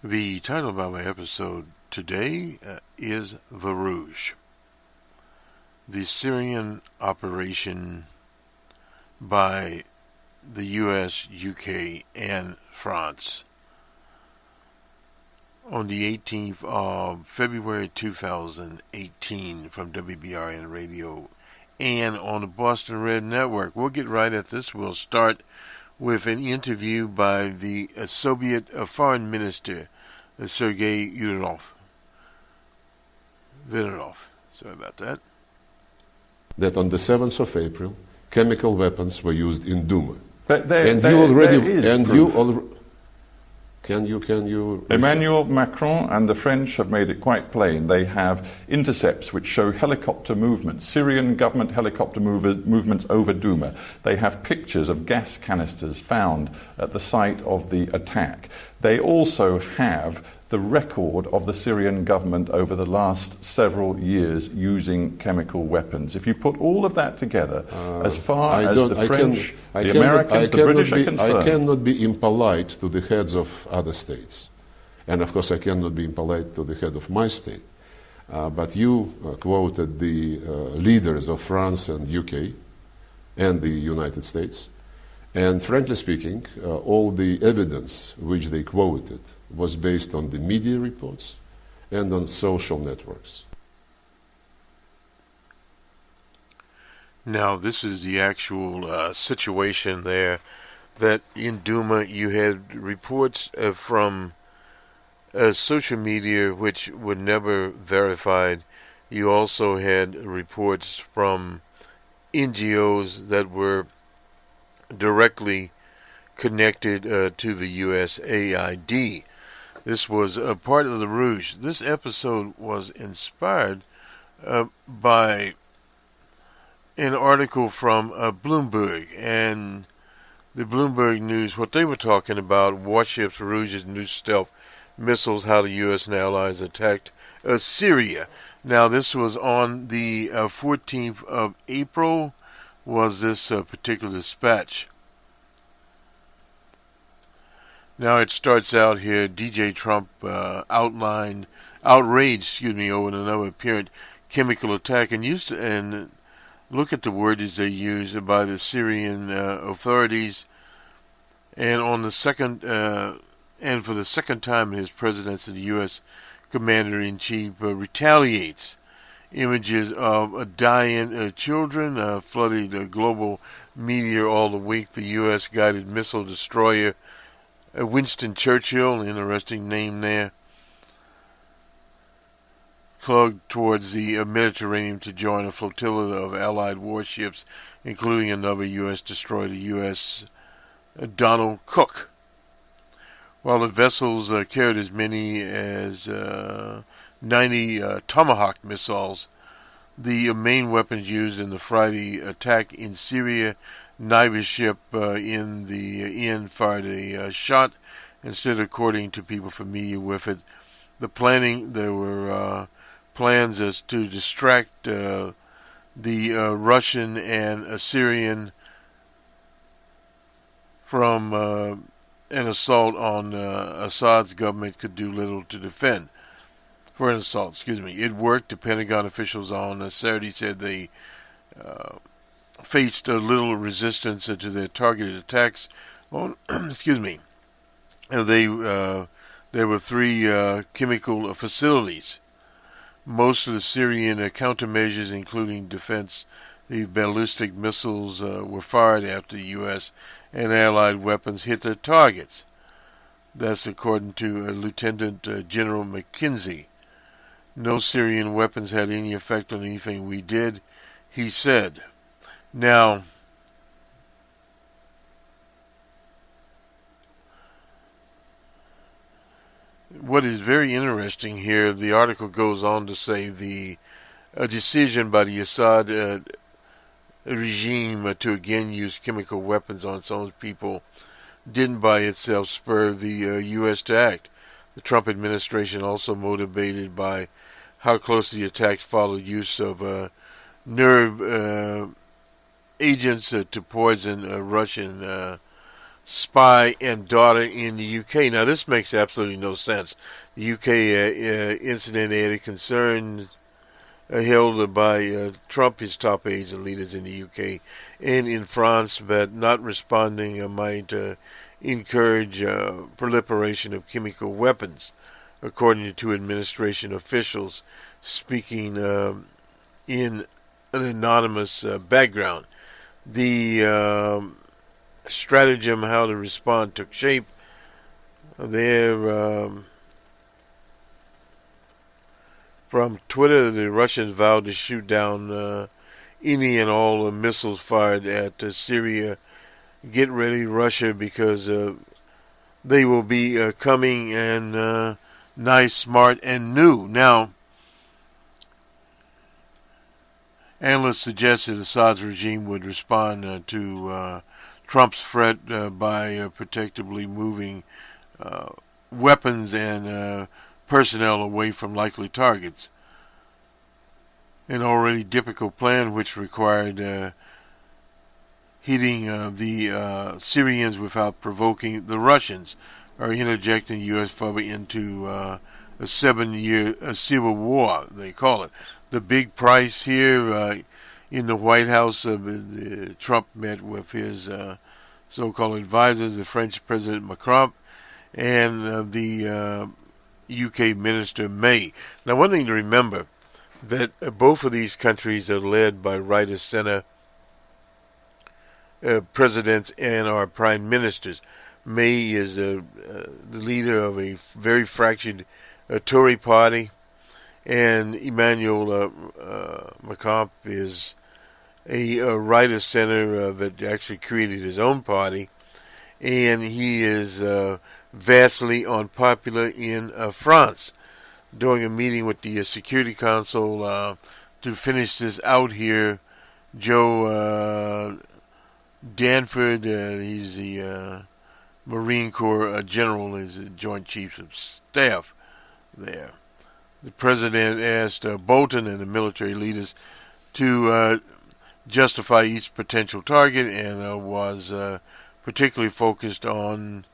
The title of our episode today is The Ruse, the Syrian operation by the U.S., UK, and France on the 18th of February 2018 from WBRN Radio and on the Boston Red Network. We'll get right at this. We'll start with an interview by the Soviet Foreign Minister, Sergei Vidanov. Sorry about that. That on the 7th of April, chemical weapons were used in Duma. But Can you? Emmanuel Macron and the French have made it quite plain. They have intercepts which show helicopter movements, Syrian government helicopter movements over Duma. They have pictures of gas canisters found at the site of the attack. They also have the record of the Syrian government over the last several years using chemical weapons. If you put all of that together, as far as the French, the Americans, the British are concerned... I cannot be impolite to the heads of other states. And of course I cannot be impolite to the head of my state. But you quoted the leaders of France and UK and the United States. And frankly speaking, all the evidence which they quoted was based on the media reports and on social networks. Now, this is the actual situation there, that in Duma you had reports from social media which were never verified. You also had reports from NGOs that were directly connected to the USAID. This was a part of the Ruse. This episode was inspired by an article from Bloomberg, and the Bloomberg News, what they were talking about, warships, Ruses, new stealth missiles, how the U.S. and allies attacked Syria. Now, this was on the 14th of April, was this particular dispatch. Now it starts out here, DJ Trump outraged over another apparent chemical attack, and look at the words they use by the Syrian authorities. And on the second, and for the second time in his presidency, the U.S. Commander-in-Chief retaliates. Images of dying children flooded the global media all the week. The U.S. guided missile destroyer Winston Churchill, an interesting name there, plugged towards the Mediterranean to join a flotilla of Allied warships, including another U.S. destroyer, the USS Donald Cook. While the vessels carried as many as 90 Tomahawk missiles, the main weapons used in the Friday attack in Syria, neither ship in the end fired a shot. Instead, according to people familiar with it, there were plans as to distract the Russian and Syrian from an assault on Assad's government could do little to defend. For an assault, It worked. The Pentagon officials on Saturday said they faced little resistance to their targeted attacks on, there were three chemical facilities. Most of the Syrian countermeasures, including defense, the ballistic missiles were fired after U.S. and Allied weapons hit their targets. That's according to Lieutenant General McKenzie. No Syrian weapons had any effect on anything we did, he said. Now, what is very interesting here, the article goes on to say a decision by the Assad regime to again use chemical weapons on its own people didn't by itself spur the U.S. to act. The Trump administration, also motivated by how closely the attacks followed use of nerve agents to poison Russian spy and daughter in the UK. Now, this makes absolutely no sense. The UK incident had a concern held by Trump, his top aides and leaders in the UK and in France, but not responding might encourage proliferation of chemical weapons, according to administration officials speaking in an anonymous background. The stratagem how to respond took shape. From Twitter, the Russians vowed to shoot down any and all missiles fired at Syria. Get ready, Russia, because they will be coming and nice, smart, and new. Now, analysts suggested Assad's regime would respond to Trump's threat by protectively moving weapons and personnel away from likely targets. An already difficult plan which required hitting the Syrians without provoking the Russians, are interjecting U.S. funding into a 7-year civil war, they call it. The big price here in the White House, Trump met with his so-called advisors, the French President Macron and the UK Minister May. Now, one thing to remember, that both of these countries are led by right of center presidents and our prime ministers. May is the leader of a very fractured Tory party, and Emmanuel Macron is a right of center that actually created his own party, and he is vastly unpopular in France. During a meeting with the Security Council to finish this out here, Joe Danford, he's the Marine Corps general, is the Joint Chiefs of Staff there. The president asked Bolton and the military leaders to justify each potential target, and was particularly focused on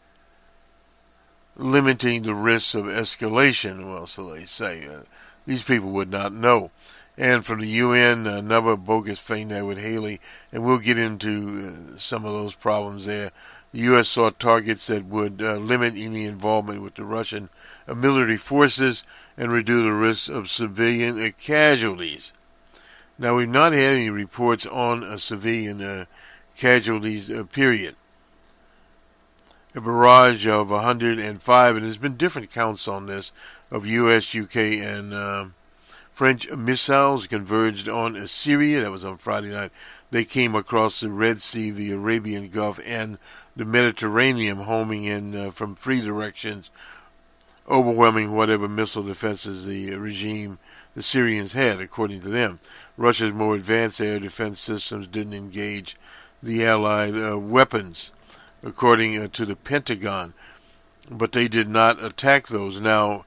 limiting the risks of escalation. Well, so they say. These people would not know. And from the UN, another bogus thing there with Haley, and we'll get into some of those problems there. The U.S. sought targets that would limit any involvement with the Russian military forces and reduce the risk of civilian casualties. Now, we've not had any reports on civilian casualties, period. A barrage of 105, and there's been different counts on this, of U.S., UK, and French missiles converged on Syria. That was on Friday night. They came across the Red Sea, the Arabian Gulf, and the Mediterranean, homing in from 3 directions, overwhelming whatever missile defenses the regime, the Syrians, had, according to them. Russia's more advanced air defense systems didn't engage the Allied weapons, according to the Pentagon, but they did not attack those. Now,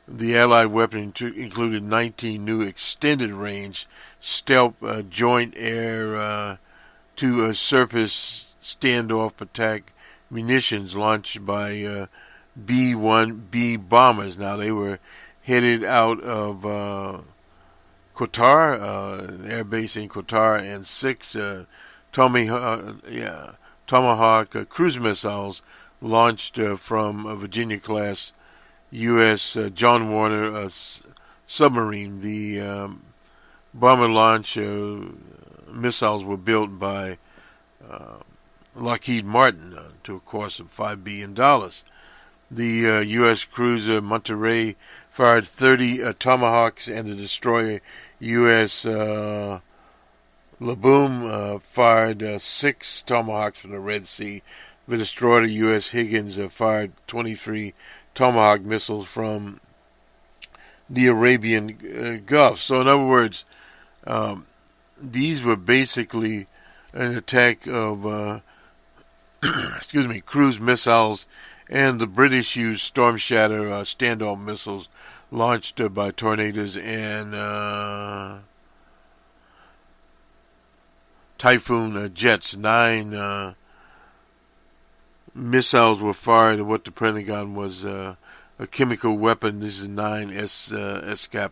the Allied weapon included 19 new extended-range stealth joint air to surface standoff attack munitions launched by B-1B bombers. Now, they were headed out of Qatar, an air base in Qatar, and 6 Tomahawk cruise missiles launched from a Virginia-class U.S. John Warner submarine. The bomber launch missiles were built by Lockheed Martin to a cost of $5 billion. The U.S. cruiser Monterey fired 30 Tomahawks, and the destroyer U.S. Laboom fired 6 Tomahawks from the Red Sea. The destroyer U.S. Higgins fired 23 Tomahawk missiles from the Arabian Gulf. So, in other words, these were basically an attack of cruise missiles, and the British used Storm Shadow standoff missiles launched by Tornadoes and Typhoon jets. 9 missiles were fired at what the Pentagon was a chemical weapon. This is 9 SCAP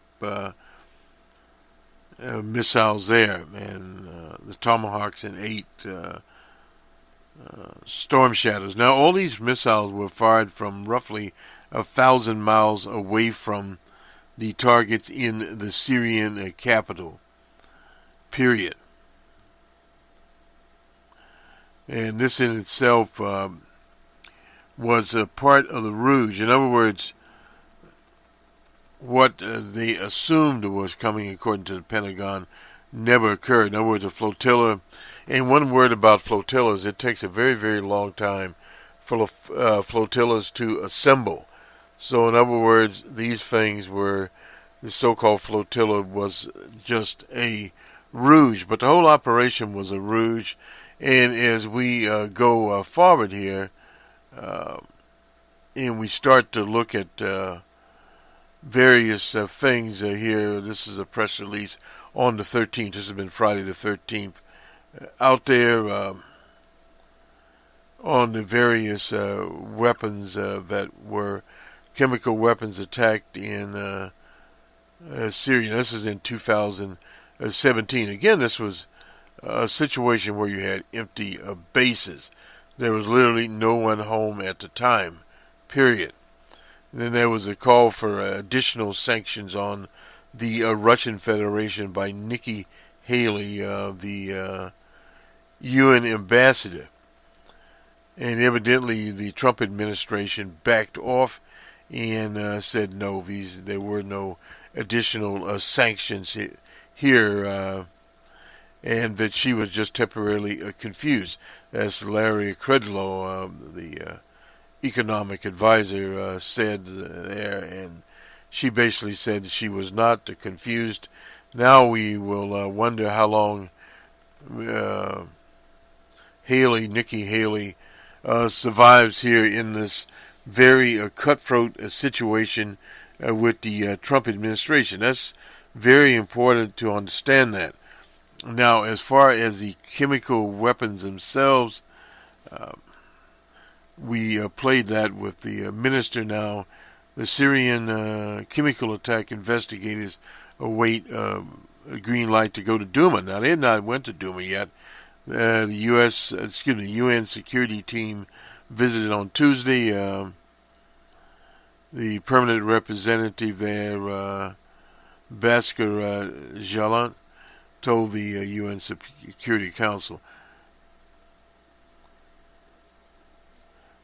missiles there, and the Tomahawks and 8 Storm Shadows. Now, all these missiles were fired from roughly 1,000 miles away from the targets in the Syrian capital, period. And this in itself was a part of the ruse. In other words, what they assumed was coming, according to the Pentagon, never occurred. In other words, a flotilla, and one word about flotillas, it takes a very, very long time for flotillas to assemble. So in other words, these things were, the so-called flotilla was just a ruse, but the whole operation was a ruse. And as we go forward here, and we start to look at various things here, this is a press release on the 13th. This has been Friday the 13th. Out there on the various weapons that were chemical weapons attacked in Syria. This is in 2017. Again, this was a situation where you had empty bases. There was literally no one home at the time, period. And then there was a call for additional sanctions on the Russian Federation by Nikki Haley, the UN ambassador. And evidently the Trump administration backed off and said no, there were no additional sanctions here, and that she was just temporarily confused. As Larry Kudlow, the economic advisor, said there, and she basically said she was not confused. Now we will wonder how long Nikki Haley, survives here in this very cutthroat situation with the Trump administration. That's very important to understand that. Now, as far as the chemical weapons themselves, we played that with the minister now. The Syrian chemical attack investigators await a green light to go to Duma. Now, they had not went to Duma yet. The UN security team visited on Tuesday. The permanent representative there, Basker Jalant, told the UN Security Council.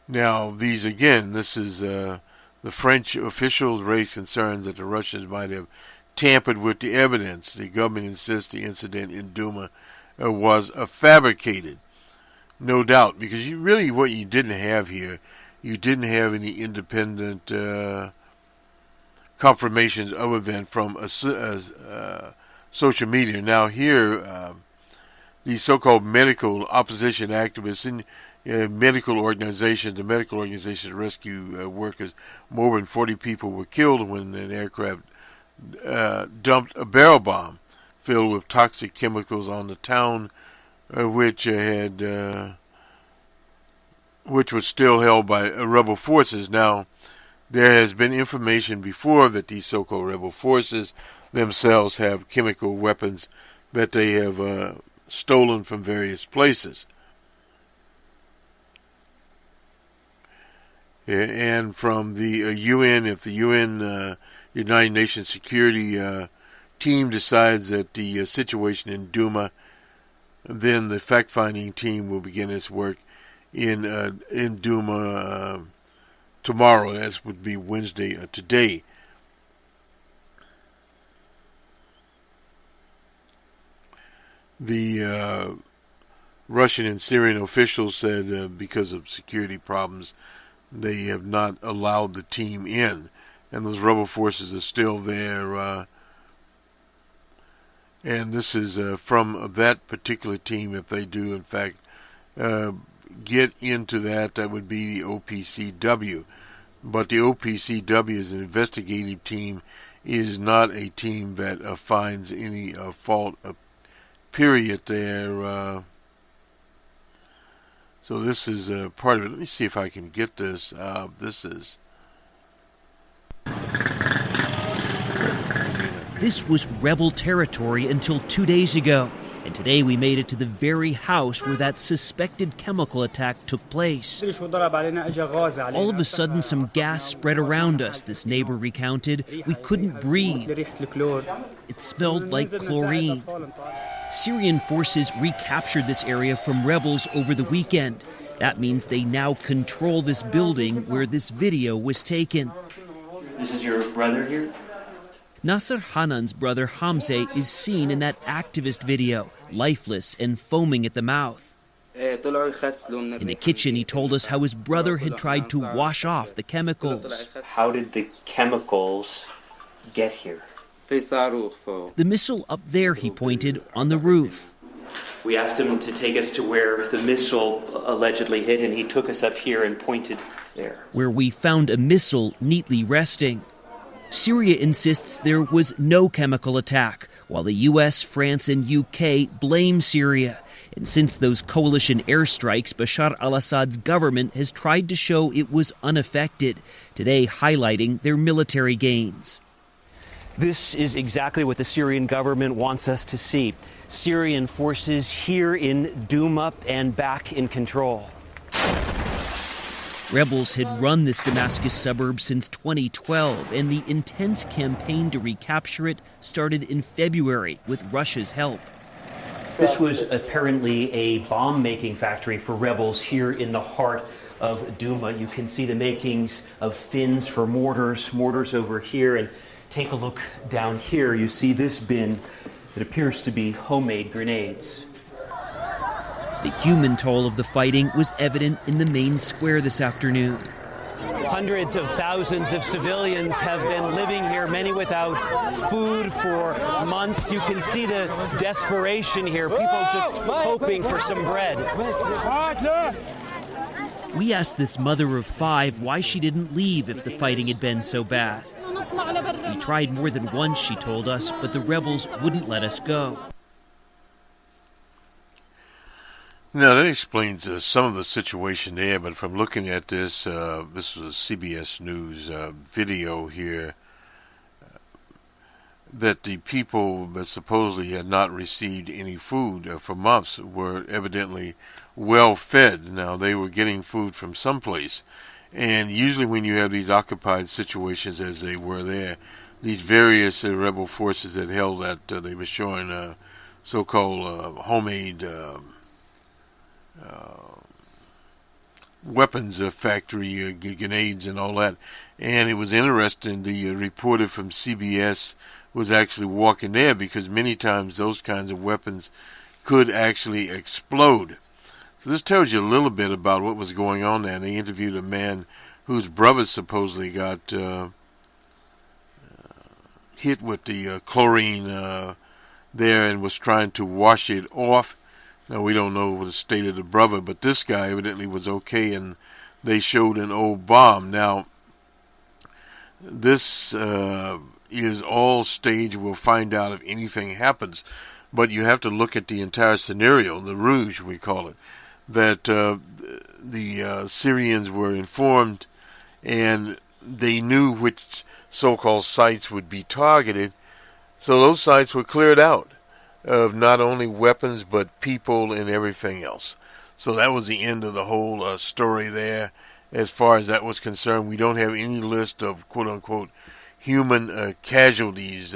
Now, this is the French officials raised concerns that the Russians might have tampered with the evidence. The government insists the incident in Duma was fabricated. No doubt, because what you didn't have here, you didn't have any independent confirmations of event from social media. Now here, these so-called medical opposition activists and medical organizations, the medical organizations rescue workers, more than 40 people were killed when an aircraft dumped a barrel bomb filled with toxic chemicals on the town, which was still held by rebel forces. Now, there has been information before that these so-called rebel forces themselves have chemical weapons that they have stolen from various places. And from the UN, if the UN, United Nations Security team decides that the situation in Duma, then the fact-finding team will begin its work in Duma tomorrow. That would be Wednesday today. The Russian and Syrian officials said because of security problems, they have not allowed the team in, and those rebel forces are still there. And this is from that particular team. If they do, in fact, get into that, that would be the OPCW. But the OPCW is an investigative team, is not a team that finds any fault, period there. So this is part of it. Let me see if I can get this. This was rebel territory until 2 days ago. And today we made it to the very house where that suspected chemical attack took place. All of a sudden, some gas spread around us, this neighbor recounted. We couldn't breathe. It smelled like chlorine. Syrian forces recaptured this area from rebels over the weekend. That means they now control this building where this video was taken. This is your brother here? Nasser Hanan's brother Hamze is seen in that activist video, lifeless and foaming at the mouth. In the kitchen, he told us how his brother had tried to wash off the chemicals. How did the chemicals get here? The missile up there, he pointed, on the roof. We asked him to take us to where the missile allegedly hit, and he took us up here and pointed there. Where we found a missile neatly resting. Syria insists there was no chemical attack, while the U.S., France, and U.K. blame Syria. And since those coalition airstrikes, Bashar al-Assad's government has tried to show it was unaffected, today highlighting their military gains. This is exactly what the Syrian government wants us to see. Syrian forces here in Douma and back in control. Rebels had run this Damascus suburb since 2012, and the intense campaign to recapture it started in February with Russia's help. This was apparently a bomb-making factory for rebels here in the heart of Douma. You can see the makings of fins for mortars over here, and take a look down here. You see this bin that appears to be homemade grenades. The human toll of the fighting was evident in the main square this afternoon. Hundreds of thousands of civilians have been living here, many without food for months. You can see the desperation here, people just hoping for some bread. We asked this mother of 5 why she didn't leave if the fighting had been so bad. We tried more than once, she told us, but the rebels wouldn't let us go. Now, that explains some of the situation there, but from looking at this, this was a CBS News video here, that the people that supposedly had not received any food for months were evidently well fed. Now, they were getting food from someplace, and usually when you have these occupied situations as they were there, these various rebel forces that held that, they were showing so-called homemade weapons factory, grenades and all that. And it was interesting, the reporter from CBS was actually walking there because many times those kinds of weapons could actually explode. So this tells you a little bit about what was going on there. And they interviewed a man whose brother supposedly got hit with the chlorine there and was trying to wash it off. Now, we don't know the state of the brother, but this guy evidently was okay, and they showed an old bomb. Now, this is all staged. We'll find out if anything happens. But you have to look at the entire scenario, the Ruse, we call it, that the Syrians were informed, and they knew which so-called sites would be targeted. So those sites were cleared out of not only weapons but people and everything else. So that was the end of the whole story there. As far as that was concerned, we don't have any list of quote-unquote human casualties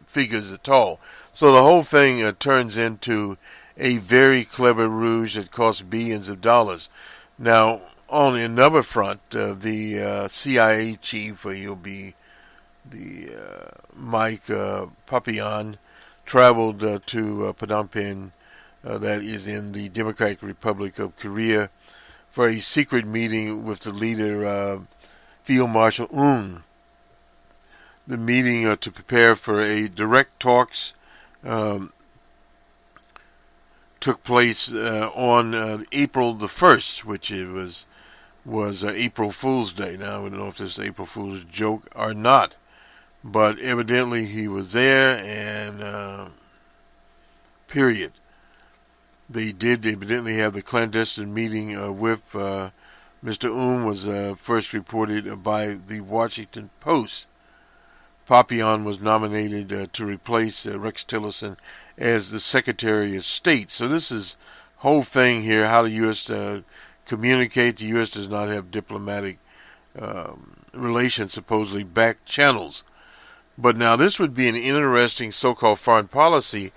figures at all. So the whole thing turns into a very clever ruse that costs billions of dollars. Now, on another front, the CIA chief, he'll be the Mike Papillon, traveled to Phnom Penh, that is in the Democratic Republic of Korea, for a secret meeting with the leader, Field Marshal Un. The meeting to prepare for a direct talks took place on April the 1st, which it was April Fool's Day. Now, I don't know if this is April Fool's joke or not. But evidently he was there, and period. They did evidently have the clandestine meeting with Mr. was first reported by the Washington Post. Papillon was nominated to replace Rex Tillerson as the Secretary of State. So this is whole thing here, how the U.S. Communicate. The U.S. does not have diplomatic relations, supposedly back channels. But now this would be an interesting so-called foreign policy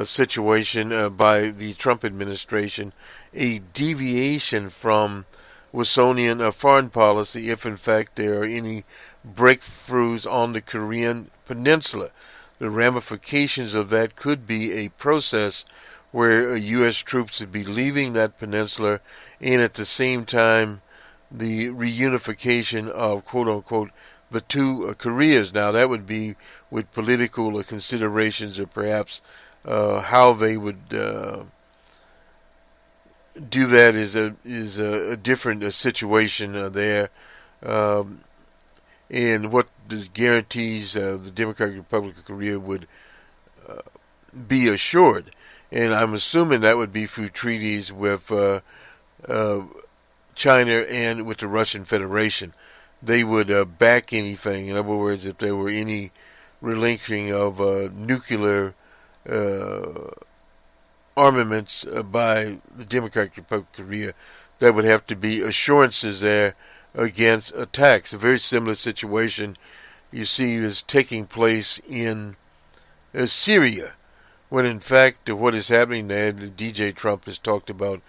situation by the Trump administration, a deviation from Wilsonian foreign policy if in fact there are any breakthroughs on the Korean Peninsula. The ramifications of that could be a process where U.S. troops would be leaving that peninsula, and at the same time the reunification of quote-unquote the two Koreas. Now that would be with political considerations or perhaps how they would do that is a different situation there, and what the guarantees the Democratic Republic of Korea would be assured. And I'm assuming that would be through treaties with China and with the Russian Federation. They would back anything. In other words, if there were any relinquishing of nuclear armaments by the Democratic Republic of Korea, there would have to be assurances there against attacks. A very similar situation you see is taking place in Syria, when in fact what is happening there, DJ Trump has talked about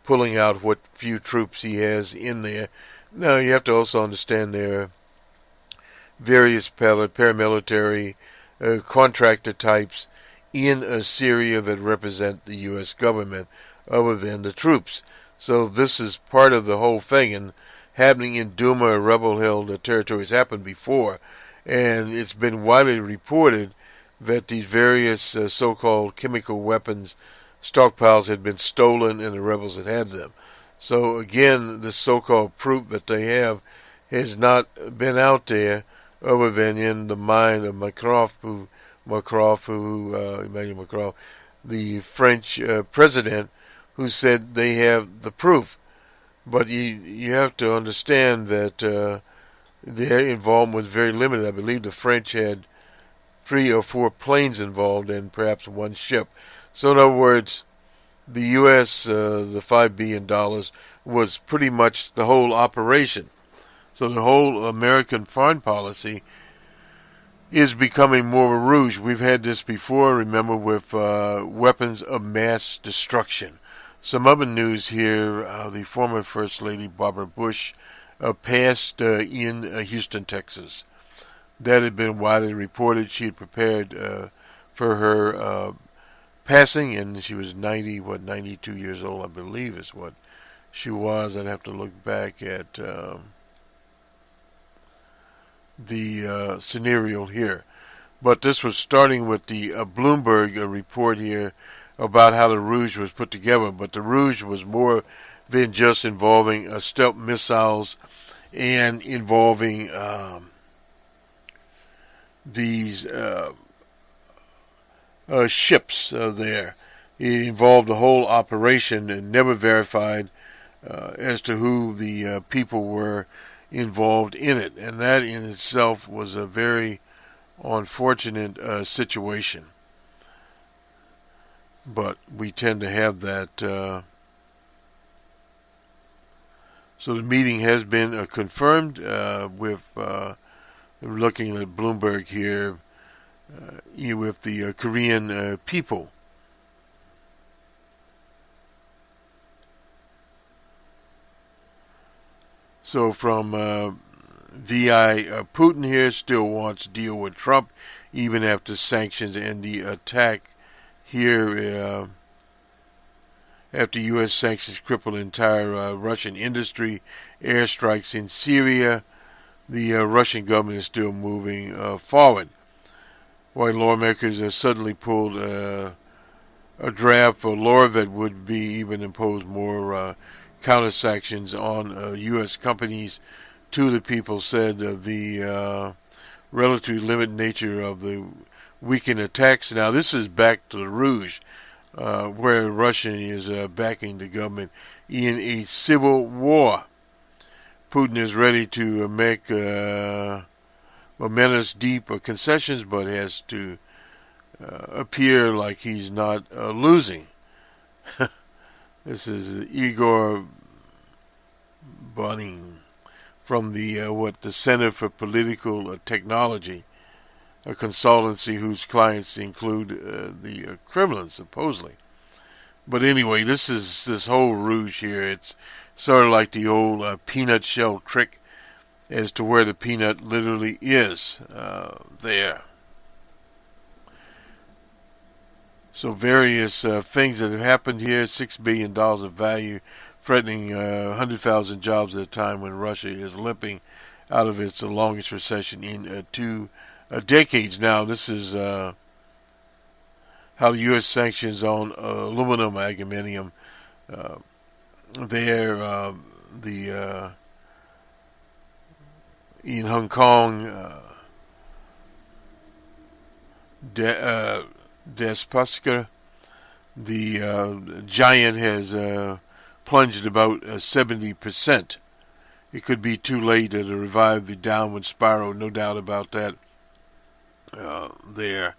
pulling out what few troops he has in there. Now you have to also understand there are various paramilitary contractor types in Syria that represent the U.S. government other than the troops. So this is part of the whole thing, and happening in Duma, rebel-held territories, happened before, and it's been widely reported that these various so-called chemical weapons stockpiles had been stolen and the rebels had them. So again, this so-called proof that they have has not been out there other than in the mind of Emmanuel Macron, the French president, who said they have the proof. But you have to understand that their involvement was very limited. I believe the French had 3 or 4 planes involved and perhaps 1 ship. So in other words, the U.S., the $5 billion, was pretty much the whole operation. So the whole American foreign policy is becoming more of a ruse. We've had this before, remember, with weapons of mass destruction. Some other news here, the former First Lady Barbara Bush passed in Houston, Texas. That had been widely reported. She had prepared for her passing, and she was 92 years old, I believe is what she was. I'd have to look back at the scenario here. But this was starting with the Bloomberg report here about how the ruse was put together. But the ruse was more than just involving stealth missiles and involving these ships there. It involved the whole operation and never verified as to who the people were involved in it. And that in itself was a very unfortunate situation. But we tend to have that. So the meeting has been confirmed with looking at Bloomberg here with the Korean people. So from VI Putin here still wants to deal with Trump even after sanctions and the attack here after U.S. sanctions crippled entire Russian industry, airstrikes in Syria. The Russian government is still moving forward. While lawmakers suddenly pulled a draft for law that would be even impose more counter sanctions on U.S. companies. Two of the people said the relatively limited nature of the weekend attacks. Now this is back to the ruse. where Russia is backing the government in a civil war. Putin is ready to make momentous deep concessions, but has to appear like he's not losing. This is Igor Bunin from the Center for Political Technology, a consultancy whose clients include the Kremlin, supposedly. But anyway, this whole ruse here. It's sort of like the old peanut shell trick as to where the peanut literally is there. So various things that have happened here, $6 billion of value, threatening 100,000 jobs at a time when Russia is limping out of its longest recession in 2 decades now. This is how the U.S. sanctions on aluminum, aluminium, in Hong Kong, Despaska, the giant has plunged about 70%. It could be too late to revive the downward spiral, no doubt about that there.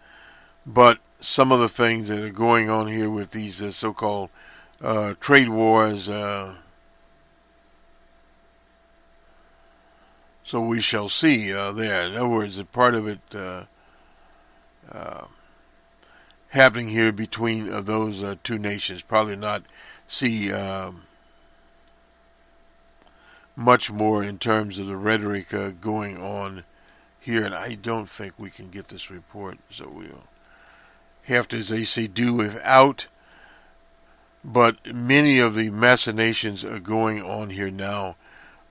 But some of the things that are going on here with these so-called trade wars, so we shall see there. In other words, a part of it happening here between those two nations. Probably not see much more in terms of the rhetoric going on here. And I don't think we can get this report, so we'll have to, as they say, do without. But many of the machinations going on here now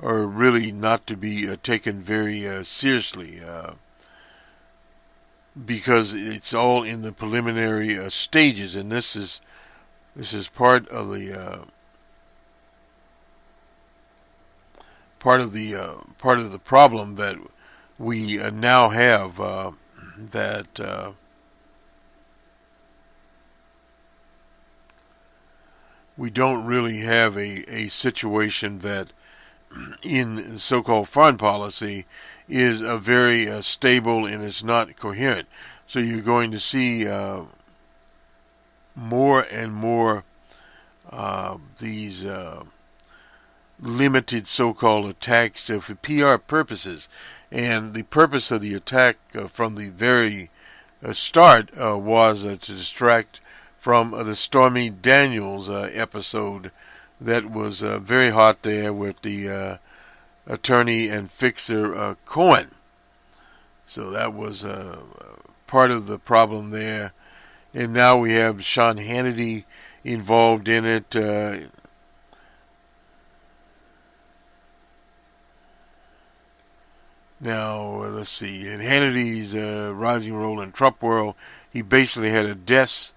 are really not to be taken very seriously, because it's all in the preliminary stages, and this is part of the problem that we now have, that we don't really have a situation that in so-called foreign policy is a very stable, and it's not coherent. So you're going to see more and more these limited so-called attacks for PR purposes. And the purpose of the attack from the very start was to distract from the Stormy Daniels episode that was very hot there with the attorney and fixer Cohen. So that was part of the problem there. And now we have Sean Hannity involved in it. Now, let's see. In Hannity's rising role in Trump world, he basically had a desk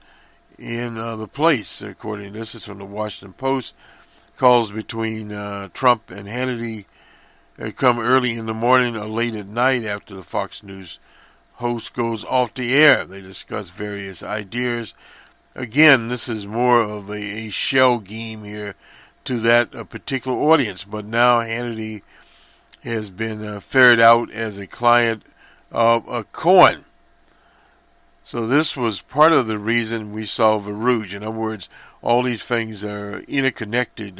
in the place, according to this. Is from the Washington Post. Calls between Trump and Hannity come early in the morning or late at night after the Fox News host goes off the air. They discuss various ideas. Again, this is more of a shell game here to that particular audience. But now Hannity has been ferreted out as a client of Cohen. So this was part of the reason we saw Ruse. In other words, all these things are interconnected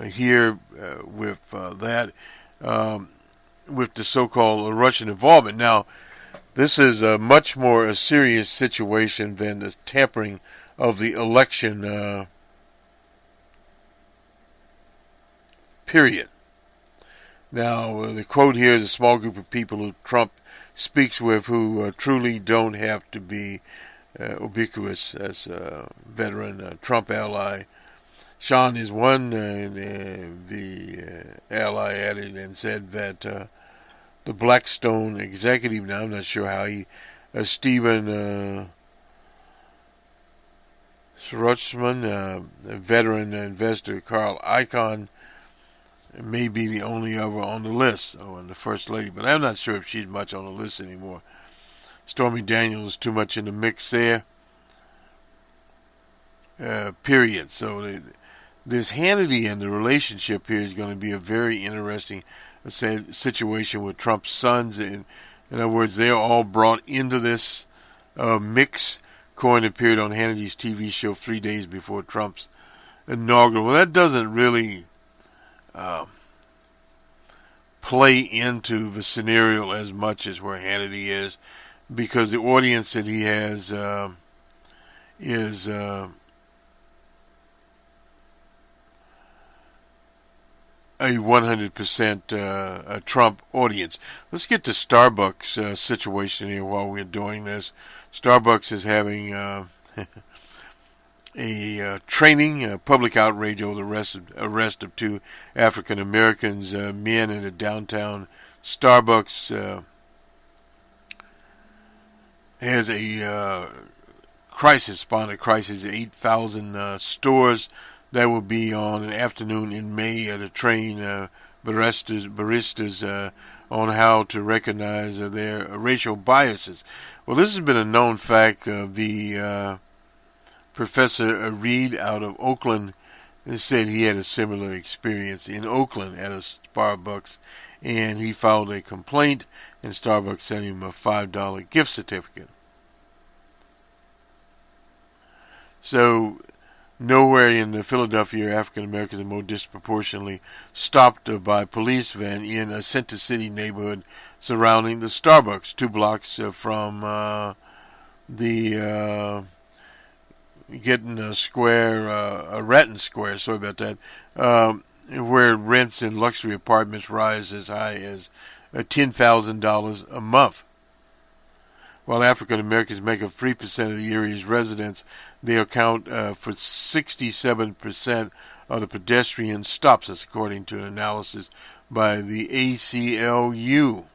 here with that, with the so-called Russian involvement. Now, this is a much more serious situation than the tampering of the election period. Now, the quote here is a small group of people who Trump speaks with who truly don't have to be ubiquitous as a veteran Trump ally. Sean is one, the ally added and said that the Blackstone executive, now I'm not sure how he, Stephen Schwarzman, veteran investor Carl Icahn, may be the only other on the list, and the First Lady, but I'm not sure if she's much on the list anymore. Stormy Daniels is too much in the mix there. period. So this Hannity and the relationship here is going to be a very interesting situation with Trump's sons. In other words, they're all brought into this mix. Cohen appeared on Hannity's TV show 3 days before Trump's inaugural. Well, that doesn't really play into the scenario as much as where Hannity is, because the audience that he has is a 100% a Trump audience. Let's get to Starbucks situation here while we're doing this. Starbucks is having a training, public outrage over the arrest of two African Americans, men in a downtown Starbucks. Has a crisis, spawned a crisis, 8,000 stores that will be on an afternoon in May to train baristas on how to recognize their racial biases. Well, this has been a known fact. The Professor Reed out of Oakland said he had a similar experience in Oakland at a Starbucks, and he filed a complaint, and Starbucks sent him a $5 gift certificate. So, nowhere in the Philadelphia African Americans are more disproportionately stopped by police van in a Center City neighborhood surrounding the Starbucks, 2 blocks from the Getting Square, Ratton Square, sorry about that, where rents in luxury apartments rise as high as $10,000 a month. While African Americans make up 3% of the area's residents, they account for 67% of the pedestrian stops, that's according to an analysis by the ACLU,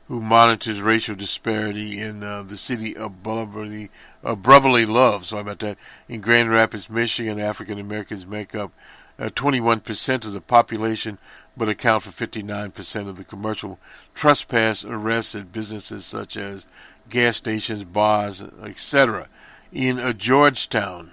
who monitors racial disparity in the city of Brotherly Love. Sorry about that. In Grand Rapids, Michigan, African Americans make up 21% of the population, but account for 59% of the commercial trespass arrests at businesses such as gas stations, bars, etc. In Georgetown,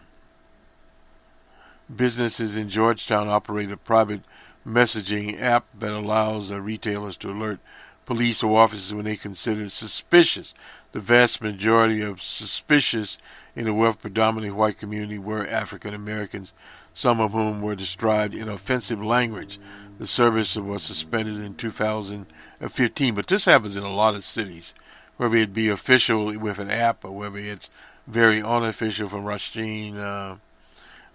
businesses in Georgetown operate a private messaging app that allows retailers to alert police or officers when they consider suspicious. The vast majority of suspicious in the wealth-predominantly white community were African Americans, some of whom were described in offensive language. The service was suspended in 2015, but this happens in a lot of cities, whether it be official with an app or whether it's very unofficial. From Rasheen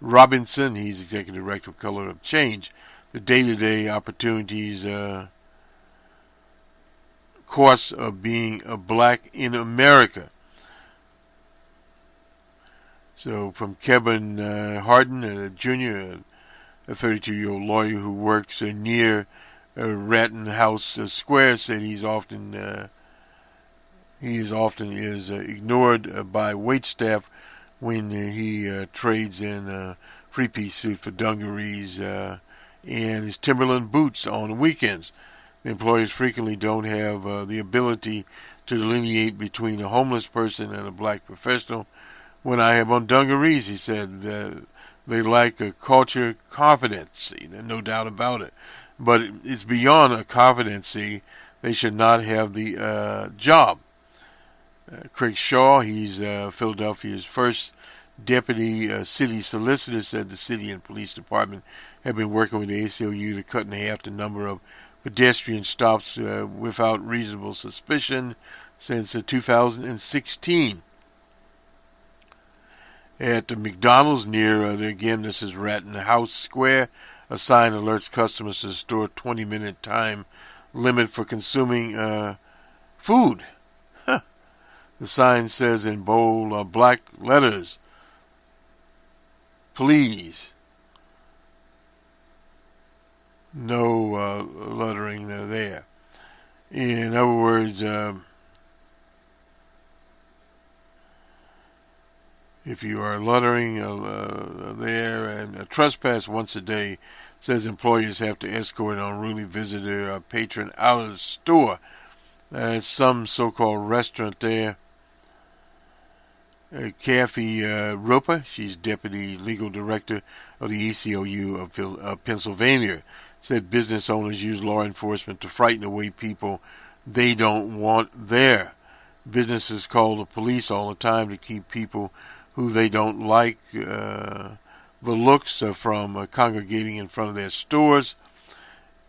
Robinson, he's executive director of Color of Change. The day-to-day opportunities, costs of being a black in America. So from Kevin Harden, Jr., a 32-year-old lawyer who works near Ratton House Square, said he is often ignored by waitstaff when he trades in three-piece suit for dungarees and his Timberland boots on weekends. The employers frequently don't have the ability to delineate between a homeless person and a black professional. When I have on dungarees, he said, they lack a culture competency, no doubt about it. But it's beyond a competency. They should not have the job. Craig Shaw, he's Philadelphia's first deputy city solicitor, said the city and police department have been working with the ACLU to cut in half the number of pedestrian stops without reasonable suspicion since 2016. At the McDonald's near, again, this is Ratton House Square, a sign alerts customers to the store 20-minute time limit for consuming food. Huh. The sign says in bold black letters, please. No lettering there. In other words, if you are lettering there, and a trespass once a day, says employers have to escort an unruly visitor or patron out of the store. Some so-called restaurant there Kathy Roper, she's Deputy Legal Director of the ACLU of Pennsylvania, said business owners use law enforcement to frighten away people they don't want there. Businesses call the police all the time to keep people who they don't like the looks from congregating in front of their stores.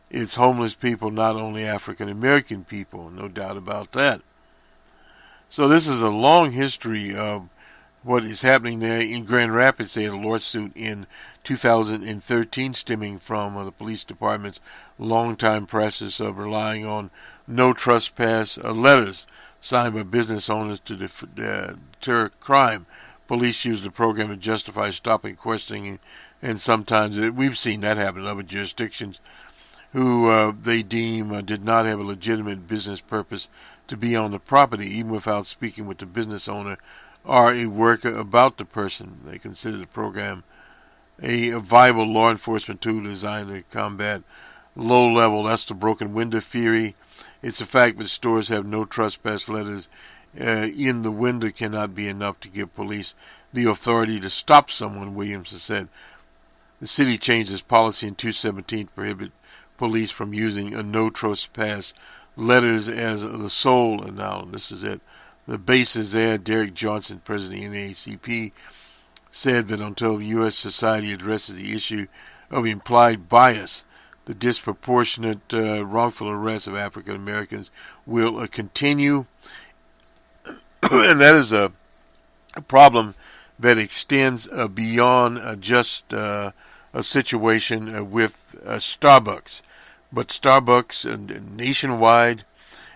It's homeless people, not only African American people, no doubt about that. So this is a long history of what is happening there in Grand Rapids. They had a lawsuit in 2013 stemming from the police department's longtime practice of relying on no trespass letters signed by business owners to deter crime. Police use the program to justify stopping, questioning, and sometimes we've seen that happen in other jurisdictions who they deem did not have a legitimate business purpose to be on the property, even without speaking with the business owner or a worker about the person. They consider the program a viable law enforcement tool designed to combat low-level, that's the broken window theory. It's a fact that stores have no trespass letters in the window cannot be enough to give police the authority to stop someone, Williams has said. The city changed its policy in 2017 to prohibit police from using a no trespass letters as the sole, and now this is it. The base is there. Derek Johnson, president of the NAACP, said that until U.S. society addresses the issue of implied bias, the disproportionate wrongful arrests of African Americans will continue. And that is a problem that extends beyond just a situation with Starbucks. But Starbucks nationwide,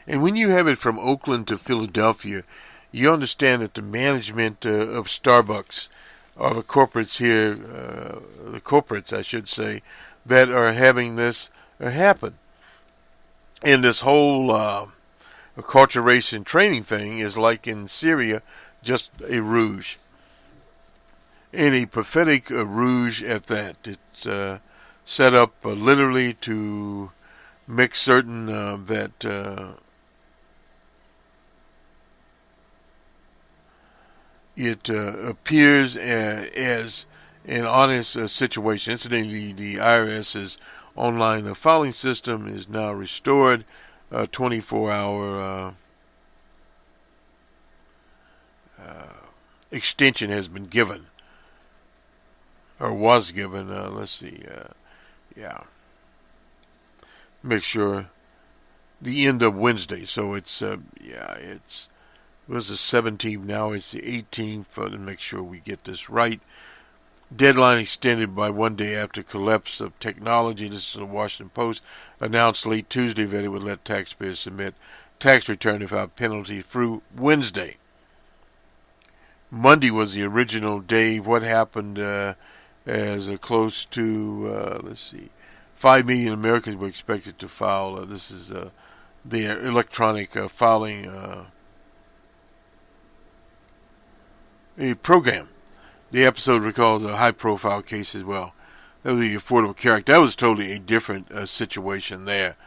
and when you have it from Oakland to Philadelphia, you understand that the management of Starbucks are the corporates here, I should say, that are having this happen. And this whole acculturation training thing is like in Syria, just a ruse. And a pathetic ruse at that. It's set up literally to make certain that it appears as an honest situation. Incidentally, the IRS's online filing system is now restored. 24-hour extension has been given, or was given. Let's see. Make sure the end of Wednesday. So it's it was the 17th. Now it's the 18th. To make sure we get this right. Deadline extended by one day after collapse of technology. This is the Washington Post. Announced late Tuesday that it would let taxpayers submit tax return without penalty through Wednesday. Monday was the original day. What happened as close to, 5 million Americans were expected to file. This is their electronic filing a program. The episode recalls a high-profile case as well. That was the Affordable Care Act. That was totally a different situation there.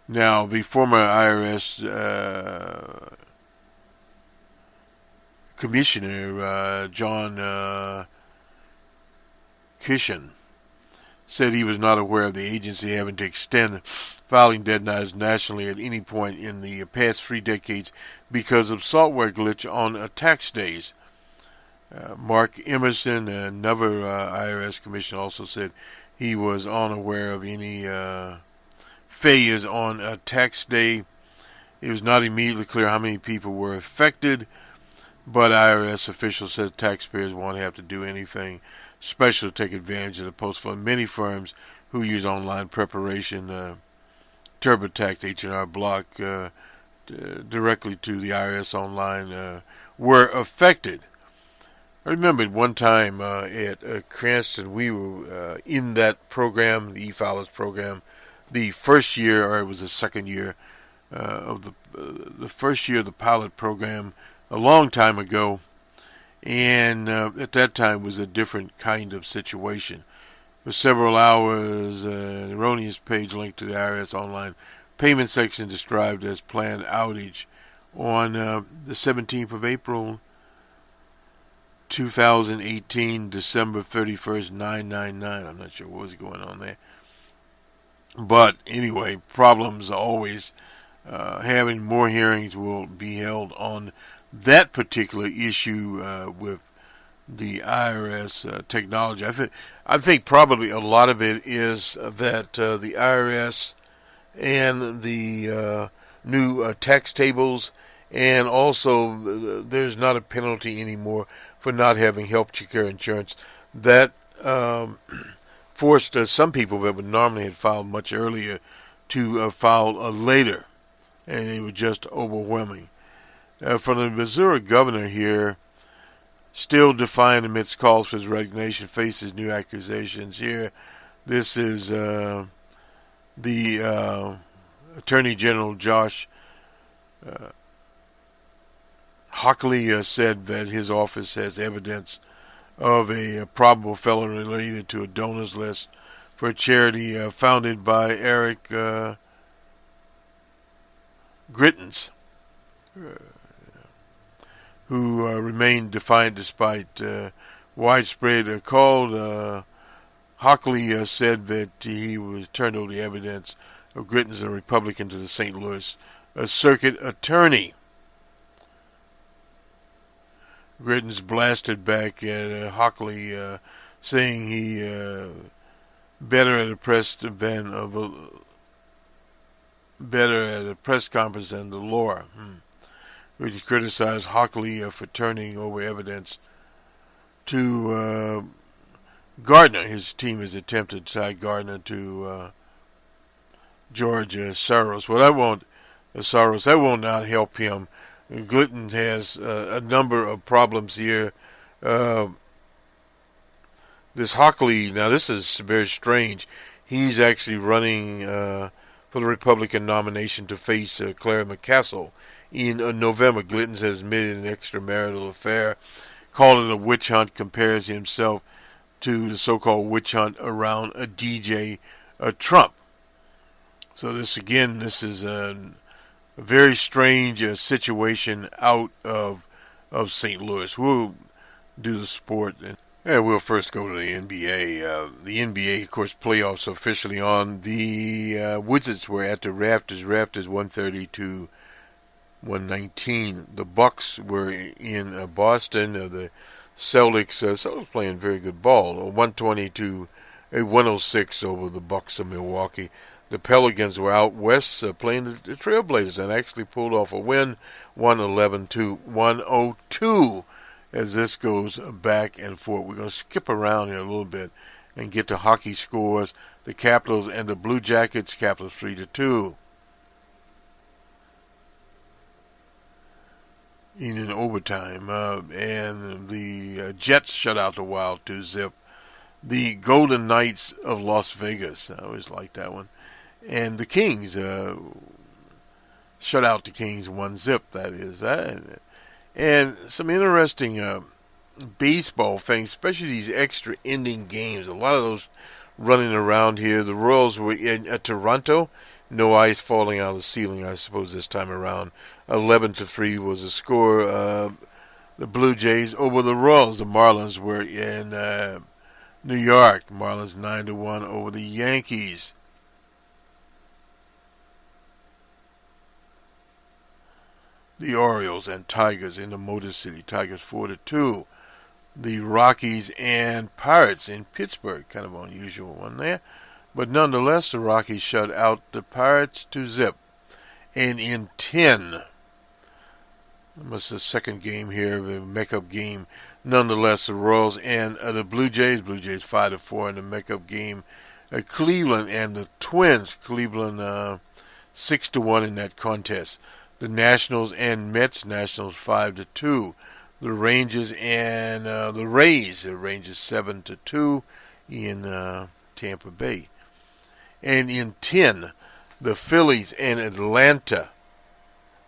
Now, the former IRS Commissioner John Kishan said he was not aware of the agency having to extend filing deadlines nationally at any point in the past 3 decades because of software glitch on tax days. Mark Emerson, another IRS commissioner, also said he was unaware of any failures on tax day. It was not immediately clear how many people were affected, but IRS officials said taxpayers won't have to do anything special to take advantage of the post fund. Many firms who use online preparation, TurboTax, H&R Block, directly to the IRS online, were affected. I remember at one time at Cranston, we were in that program, the e-filers program, the first year, or it was the second year of the first year of the pilot program, a long time ago. And at that time was a different kind of situation. for several hours. Erroneous page linked to the IRS online payment section described as planned outage on the 17th of April, 2018, December 31st, 999. I'm not sure what was going on there. But anyway, problems are always having more hearings will be held on that particular issue with the IRS technology. I think probably a lot of it is that the IRS and the new tax tables, and also there's not a penalty anymore for not having health care insurance. That forced some people that would normally have filed much earlier to file later, and it was just overwhelming. From the Missouri governor here, still defiant amidst calls for his resignation, faces new accusations here. This is the Attorney General Josh Hockley said that his office has evidence of a probable felony related to a donors list for a charity founded by Eric Grittens, who remained defiant despite widespread call. Hockley said that he was turned over the evidence of Grittens, a Republican, to the St. Louis circuit attorney. Grittens blasted back at Hockley, saying he better at a press conference than the law. Which criticized Hockley for turning over evidence to Gardner. His team has attempted to tie Gardner to George Soros. Well, that won't not help him. Glidden has a number of problems here. This Hockley, now this is very strange. He's actually running for the Republican nomination to face Claire McCaskill in November. Glidden has admitted an extramarital affair, called it a witch hunt, compares himself to the so-called witch hunt around a DJ Trump. So this is a very strange situation out of St. Louis. We'll do the sport, and we'll first go to the NBA. The NBA, of course, playoffs officially on. The Wizards were at the Raptors 130-119. The Bucks were in Boston. The Celtics playing very good ball. 120-106 over the Bucks of Milwaukee. The Pelicans were out west playing the Trailblazers and actually pulled off a win, 111-102. As this goes back and forth, we're going to skip around here a little bit and get to hockey scores. The Capitals and the Blue Jackets, Capitals 3-2. In an overtime, and the Jets shut out the Wild 2-0. The Golden Knights of Las Vegas, I always like that one, and the Kings shut out the Kings 1-0. That is that, and some interesting baseball things, especially these extra inning games. A lot of those running around here. The Royals were in Toronto. No ice falling out of the ceiling, I suppose, this time around. 11-3 was the score. The Blue Jays over the Royals. The Marlins were in New York. Marlins 9-1 over the Yankees. The Orioles and Tigers in the Motor City. Tigers 4-2. The Rockies and Pirates in Pittsburgh. Kind of an unusual one there. But nonetheless, the Rockies shut out the Pirates 2-0. And in 10, almost the second game here, the makeup game. Nonetheless, the Royals and the Blue Jays 5-4 in the makeup game. Cleveland and the Twins. Cleveland 6-1 in that contest. The Nationals and Mets. Nationals 5-2. The Rangers and the Rays. The Rangers 7-2 in Tampa Bay. And in 10, the Phillies and Atlanta.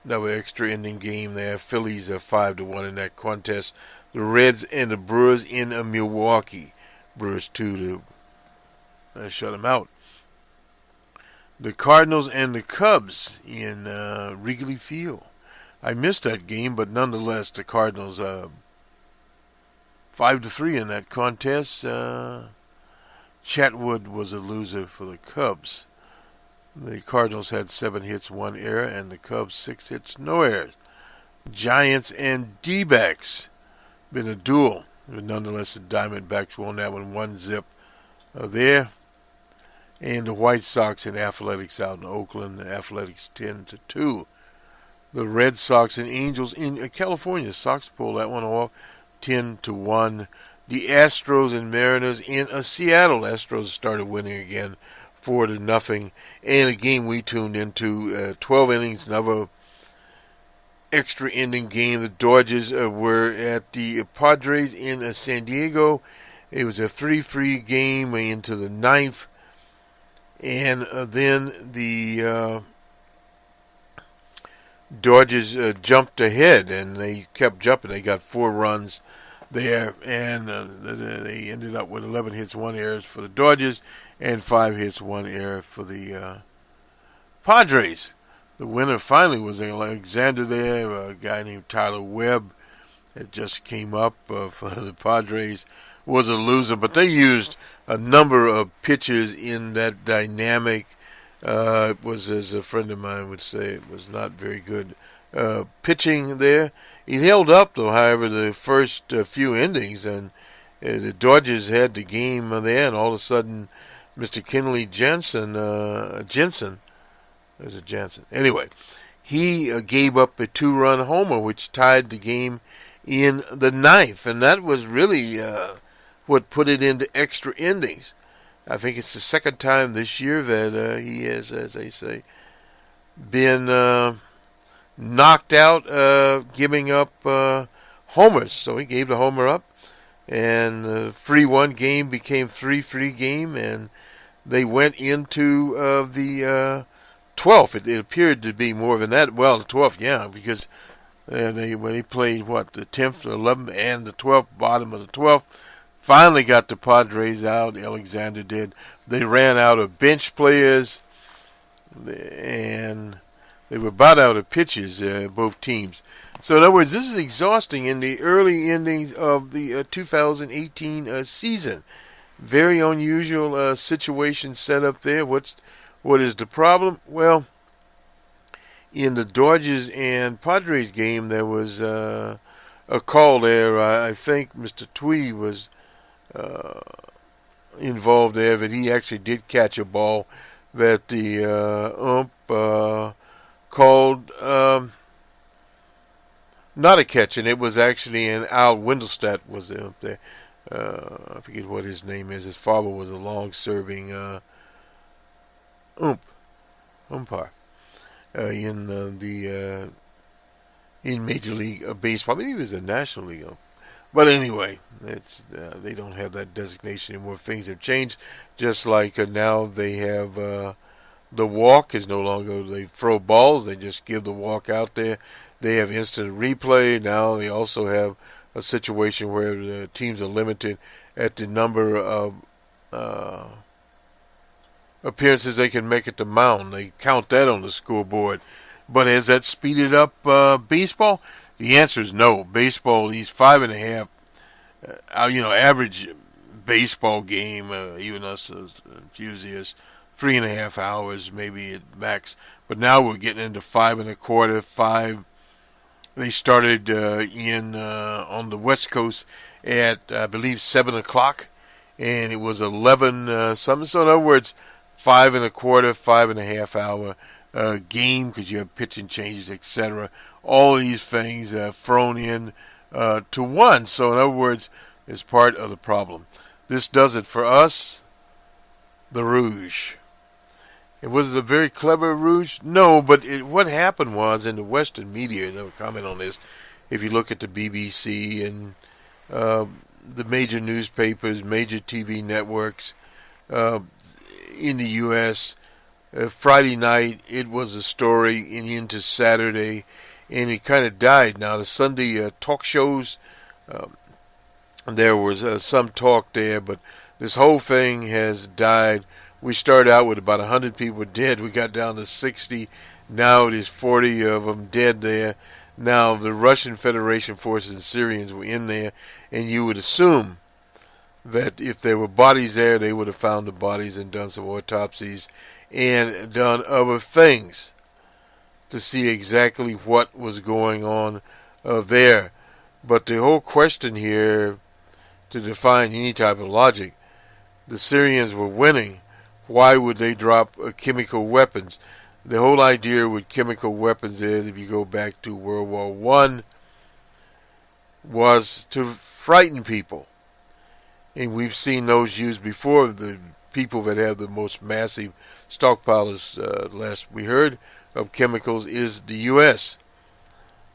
Another extra inning game there. Phillies are 5-1 in that contest. The Reds and the Brewers in Milwaukee. Brewers 2-1 shut them out. The Cardinals and the Cubs in Wrigley Field. I missed that game, but nonetheless, the Cardinals 5-3 in that contest. Chatwood was a loser for the Cubs. The Cardinals had 7 hits, 1 error, and the Cubs 6 hits, no errors. Giants and D-backs. Been a duel. But nonetheless, the Diamondbacks won that one 1-0 there. And the White Sox and Athletics out in Oakland. The Athletics 10-2. The Red Sox and Angels in California. Sox pulled that one off 10-1. The Astros and Mariners in Seattle. Astros started winning again 4-0. And a game we tuned into, 12 innings, another extra inning game. The Dodgers were at the Padres in San Diego. It was a 3-3 game into the 9th. And then the Dodgers jumped ahead, and they kept jumping. They got 4 runs there, and they ended up with 11 hits, 1 error for the Dodgers, and 5 hits, 1 error for the Padres. The winner finally was Alexander there, a guy named Tyler Webb that just came up for the Padres, was a loser, but they used a number of pitchers in that dynamic. It was, as a friend of mine would say, it was not very good pitching there. It held up, though, however, the first few innings, and the Dodgers had the game there, and all of a sudden, Mr. Kenley Jensen, there's a Jansen. Anyway, he gave up a 2-run homer, which tied the game in the 9th, and that was really what put it into extra innings. I think it's the second time this year that he has, as they say, been knocked out giving up homers. So he gave the homer up, and the 3-1 game became 3-3 game, and they went into the 12th. It appeared to be more than that. Well, the 12th, yeah, because when they played, the 10th, 11th, and the 12th, bottom of the 12th, finally got the Padres out. Alexander did. They ran out of bench players, and they were about out of pitches, both teams. So, in other words, this is exhausting in the early innings of the 2018 season. Very unusual situation set up there. What is the problem? Well, in the Dodgers and Padres game, there was a call there. I think Mr. Twee was involved there, but he actually did catch a ball that the ump called not a catch, and it was actually an Al Wendelstedt was the ump there. I forget what his name is. His father was a long-serving umpire in Major League Baseball. I mean, he was a National League ump. But anyway, they don't have that designation anymore. Things have changed. Just like now they have the walk is no longer they throw balls. They just give the walk out there. They have instant replay. Now they also have a situation where the teams are limited at the number of appearances they can make at the mound. They count that on the scoreboard. But has that speeded up baseball? The answer is no. Baseball, these 5.5, average baseball game, even us as enthusiasts, 3.5 hours maybe at max. But now we're getting into 5.25, 5. They started on the West Coast at, I believe, 7 o'clock, and it was 11 something. So in other words, 5.25, 5.5 hour game, because you have pitching changes, etc. All these things thrown in to one. So in other words, it's part of the problem. This does it for us, the Ruse. It was a very clever ruse? No, but what happened was in the Western media, and I'll comment on this, if you look at the BBC and the major newspapers, major TV networks in the U.S., Friday night, it was a story into Saturday, and it kind of died. Now, the Sunday talk shows, there was some talk there, but This whole thing has died. We started out with about 100 people dead. We got down to 60. Now it is 40 of them dead there. Now the Russian Federation forces and Syrians were in there, and you would assume that if there were bodies there, they would have found the bodies and done some autopsies and done other things to see exactly what was going on there. But the whole question here, to define any type of logic, the Syrians were winning. Why would they drop chemical weapons? The whole idea with chemical weapons is, if you go back to World War I, was to frighten people. And we've seen those used before. The people that have the most massive stockpiles, last we heard, of chemicals is the U.S.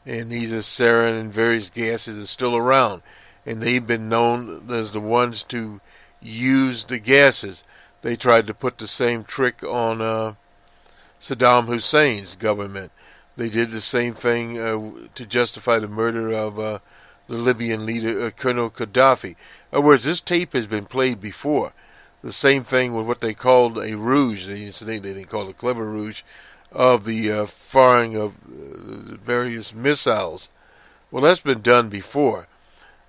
And these are sarin and various gases are still around. And they've been known as the ones to use the gases. They tried to put the same trick on Saddam Hussein's government. They did the same thing to justify the murder of the Libyan leader, Colonel Gaddafi. In other words, this tape has been played before. The same thing with what they they didn't call it clever ruse, of the firing of various missiles. Well, that's been done before.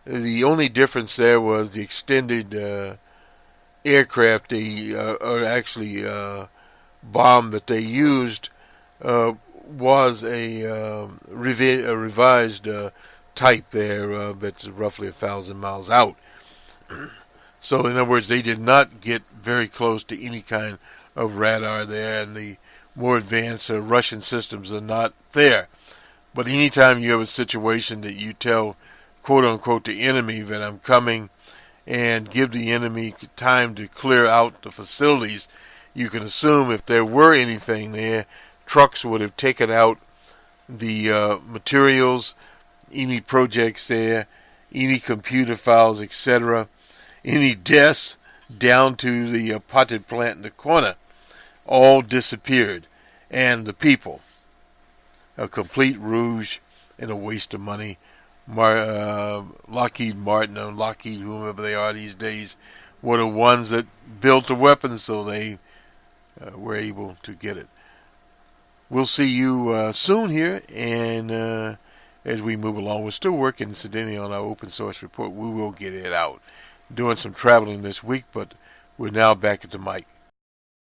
The only difference there was the extended aircraft, bomb that they used was a revised type there that's roughly 1,000 miles out. So in other words, they did not get very close to any kind of radar there, and the more advanced Russian systems are not there. But anytime you have a situation that you tell, quote unquote, the enemy that I'm coming, and give the enemy time to clear out the facilities, you can assume if there were anything there, trucks would have taken out the materials, any projects there, any computer files, etc., any desks, down to the potted plant in the corner, all disappeared. And the people, a complete ruse and a waste of money. Lockheed Martin and Lockheed, whomever they are these days, were the ones that built the weapons, so they were able to get it. We'll see you soon here, and as we move along, we're still working, incidentally, on our open source report. We will get it out. Doing some traveling this week, but we're now back at the mic.